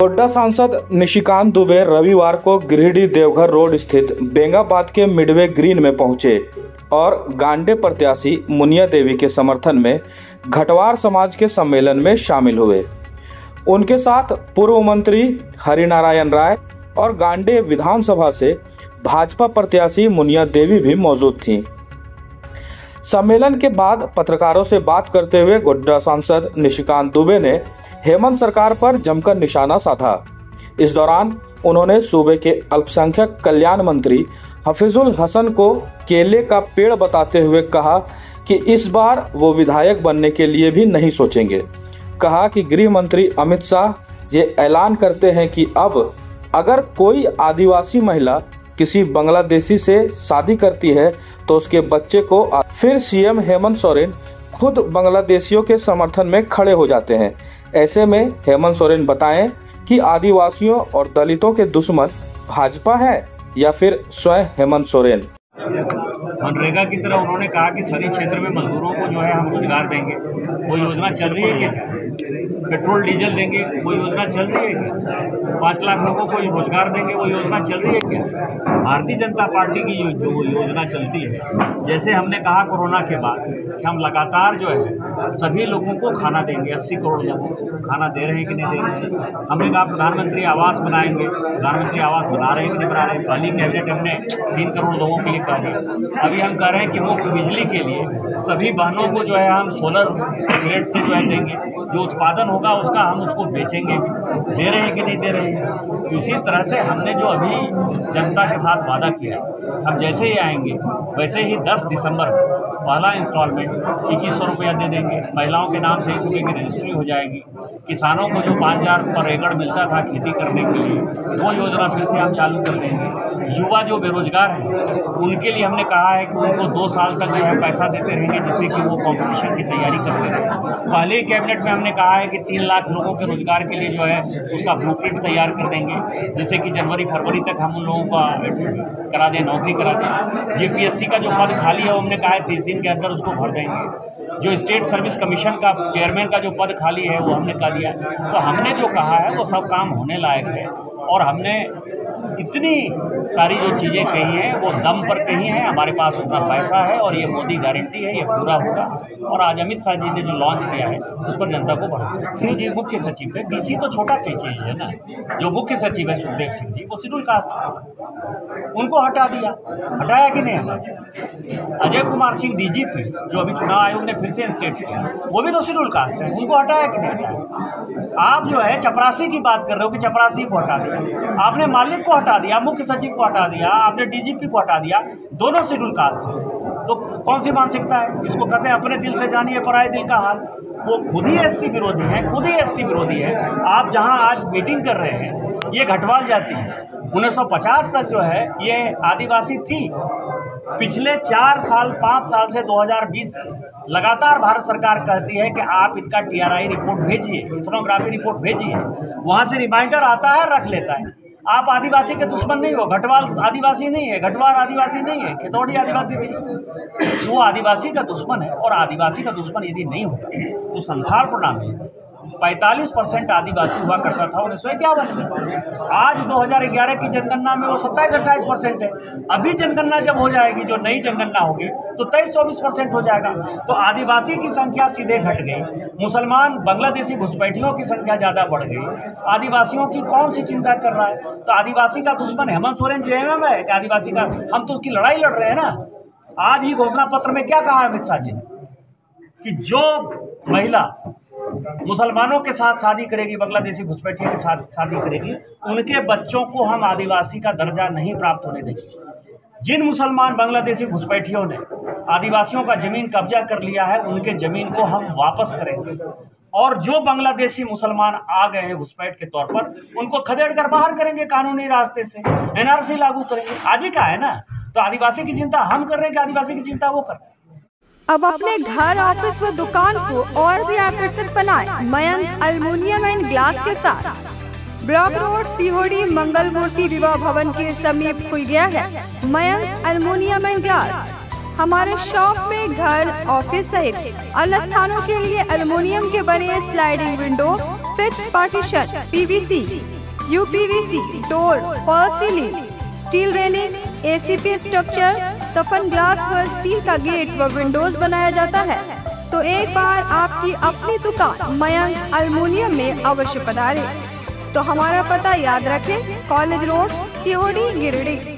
गोड्डा सांसद निशिकांत दुबे रविवार को गिरिडीह देवघर रोड स्थित बेंगाबाद के मिडवे ग्रीन में पहुंचे और गांडे प्रत्याशी मुनिया देवी के समर्थन में घटवार समाज के सम्मेलन में शामिल हुए। उनके साथ पूर्व मंत्री हरिनारायण राय और गांडे विधानसभा से भाजपा प्रत्याशी मुनिया देवी भी मौजूद थीं। सम्मेलन के बाद पत्रकारों से बात करते हुए गोड्डा सांसद निशिकांत दुबे ने हेमंत सरकार पर जमकर निशाना साधा। इस दौरान उन्होंने सूबे के अल्पसंख्यक कल्याण मंत्री हफीजुल हसन को केले का पेड़ बताते हुए कहा कि इस बार वो विधायक बनने के लिए भी नहीं सोचेंगे। कहा कि गृह मंत्री अमित शाह ये ऐलान करते हैं कि अब अगर कोई आदिवासी महिला किसी बांग्लादेशी से शादी करती है तो उसके बच्चे को फिर सीएम हेमंत सोरेन खुद बांग्लादेशियों के समर्थन में खड़े हो जाते हैं। ऐसे में हेमंत सोरेन बताएं कि आदिवासियों और दलितों के दुश्मन भाजपा है या फिर स्वयं हेमंत सोरेन। मनरेगा की तरह उन्होंने कहा कि शहरी क्षेत्र में मजदूरों को जो है हम रोजगार देंगे, वो योजना चल रही है क्या? पेट्रोल डीजल देंगे, वो योजना चल रही है क्या? 5 लाख लोगों को रोजगार देंगे, वो योजना चल रही है क्या? भारतीय जनता पार्टी की जो योजना चलती है, जैसे हमने कहा कोरोना के बाद कि हम लगातार जो है सभी लोगों को खाना देंगे, 80 करोड़ लोगों को खाना दे रहे हैं कि नहीं दे रहे हैं। हमने कहा प्रधानमंत्री आवास बनाएंगे, प्रधानमंत्री आवास बना रहे हैं कि नहीं बना रहे हैं। पहली कैबिनेट हमने 3 करोड़ लोगों के लिए कह दी। अभी हम कह रहे हैं कि मुफ्त बिजली के लिए सभी बहनों को जो है हम सोलर प्लेट से जो है देंगे, जो उत्पादन होगा उसका हम उसको बेचेंगे। दे रहे हैं कि नहीं दे रहे हैं। तो इसी तरह से हमने जो अभी जनता के साथ वादा किया, हम जैसे ही आएंगे वैसे ही 10 दिसंबर को पहला इंस्टॉलमेंट 2100 रुपया दे देंगे। महिलाओं के नाम से 1 रुपये की रजिस्ट्री हो जाएगी। किसानों को जो 5000 पर एकड़ मिलता था खेती करने के लिए, वो योजना फिर से हम चालू कर देंगे। युवा जो बेरोजगार हैं उनके लिए हमने कहा है कि उनको 2 साल तक जो है पैसा देते रहेंगे, जिससे कि वो कॉम्पिटिशन की तैयारी करते रहें। पहले कैबिनेट में हमने कहा है कि 3 लाख लोगों के रोजगार के लिए जो है उसका ब्लूप्रिंट तैयार कर देंगे, जिससे कि जनवरी फरवरी तक हम उन लोगों का करा दें, नौकरी करा दें। जेपीएससी का जो पद खाली है वो हमने कहा है 30 दिन के अंदर उसको भर देंगे। जो स्टेट सर्विस कमीशन का चेयरमैन का जो पद खाली है वो हमने कर दिया। तो हमने जो कहा है वो सब काम होने लायक है और हमने इतनी सारी जो चीज़ें कही हैं वो दम पर कही हैं। हमारे पास उतना पैसा है और ये मोदी गारंटी है, ये पूरा होगा। और आज अमित शाह जी ने जो लॉन्च किया है उस पर जनता को भरोसा है। जी मुख्य सचिव है, डीसी तो छोटा चीज़ है ना। जो मुख्य सचिव है सुखदेव सिंह जी, वो शेड्यूल कास्ट, उनको हटा दिया। हटाया कि नहीं हटाया? अजय कुमार सिंह डीजीपी जो अभी चुनाव आयोग ने फिर से इंस्टेट किया, वो भी तो शेड्यूल कास्ट है, उनको हटाया कि नहीं हटाया? आप जो है चपरासी की बात कर रहे हो कि चपरासी को हटा दिया, आपने मालिक को हटा दिया, मुख्य सचिव को हटा दिया, आपने डीजीपी को हटा दिया, दोनों शेड्यूल कास्ट है। तो कौन सी मानसिकता है? इसको कहते हैं अपने दिल से जानिए पराये दिल का हाल। वो खुद ही एससी विरोधी है, खुद ही एसटी विरोधी है। आप जहां आज मीटिंग कर रहे हैं ये घटवाल जाती है। 1950 तक जो है ये आदिवासी थी। पिछले 4 साल 5 साल से 2020 लगातार भारत सरकार कहती है कि आप इनका टीआरआई रिपोर्ट भेजिए, इथनोग्राफी रिपोर्ट भेजिए। वहाँ से रिमाइंडर आता है, रख लेता है। आप आदिवासी के दुश्मन नहीं हो। घटवाल आदिवासी नहीं है, घटवार आदिवासी नहीं है, खेतौड़ी आदिवासी नहीं है। वो आदिवासी का दुश्मन है और आदिवासी का दुश्मन यदि नहीं होता तो संथाल प्रणाली में 45% आदिवासी हुआ करता था 1951 में। आज 2011 की जनगणना में वो 27-28% है। अभी जनगणना जब हो जाएगी, जो नई जनगणना होगी, तो 23-24% हो जाएगा। तो आदिवासी की संख्या सीधे घट गई। मुसलमान बांग्लादेशी घुसपैठियों की संख्या ज़्यादा बढ़ गई। आदिवासियों की कौन सी चिंता कर रहा है? तो आदिवासी का दुश्मन हेमंत सोरेन जेएमएम है कि आदिवासी का? हम तो उसकी लड़ाई लड़ रहे हैं ना। आज ही घोषणा पत्र में क्या कहा अमित शाह जी ने कि जो महिला मुसलमानों के साथ शादी करेगी, बांग्लादेशी घुसपैठियों के साथ शादी करेगी, उनके बच्चों को हम आदिवासी का दर्जा नहीं प्राप्त होने देंगे। जिन मुसलमान बांग्लादेशी घुसपैठियों ने आदिवासियों का जमीन कब्जा कर लिया है, उनके जमीन को हम वापस करेंगे। और जो बांग्लादेशी मुसलमान आ गए हैं घुसपैठ के तौर पर, उनको खदेड़ कर बाहर करेंगे कानूनी रास्ते से, एनआरसी लागू करेंगे। आज ही का है ना। तो आदिवासी की चिंता हम कर रहे हैं कि आदिवासी की चिंता वो कर रहे हैं। अब अपने घर, ऑफिस व दुकान को और भी आकर्षक बनाएं मयंक एल्युमिनियम एंड ग्लास के साथ। ब्लॉक रोड सीहोड़ी मंगल मूर्ति विवाह भवन के समीप खुल गया है मयंक एल्युमिनियम एंड ग्लास। हमारे शॉप में घर, ऑफिस सहित अन्य स्थानों के लिए एल्युमिनियम के बने sliding window, fixed partition, PVC, UPVC, door, fall ceiling, steel railing, ACP structure, toughen glass व स्टील का गेट व विंडोज बनाया जाता है। तो एक बार आपकी अपनी दुकान मयंक एल्युमिनियम में अवश्य पधारें। तो हमारा पता याद रखें, कॉलेज रोड, सीओडी, गिरिडीह।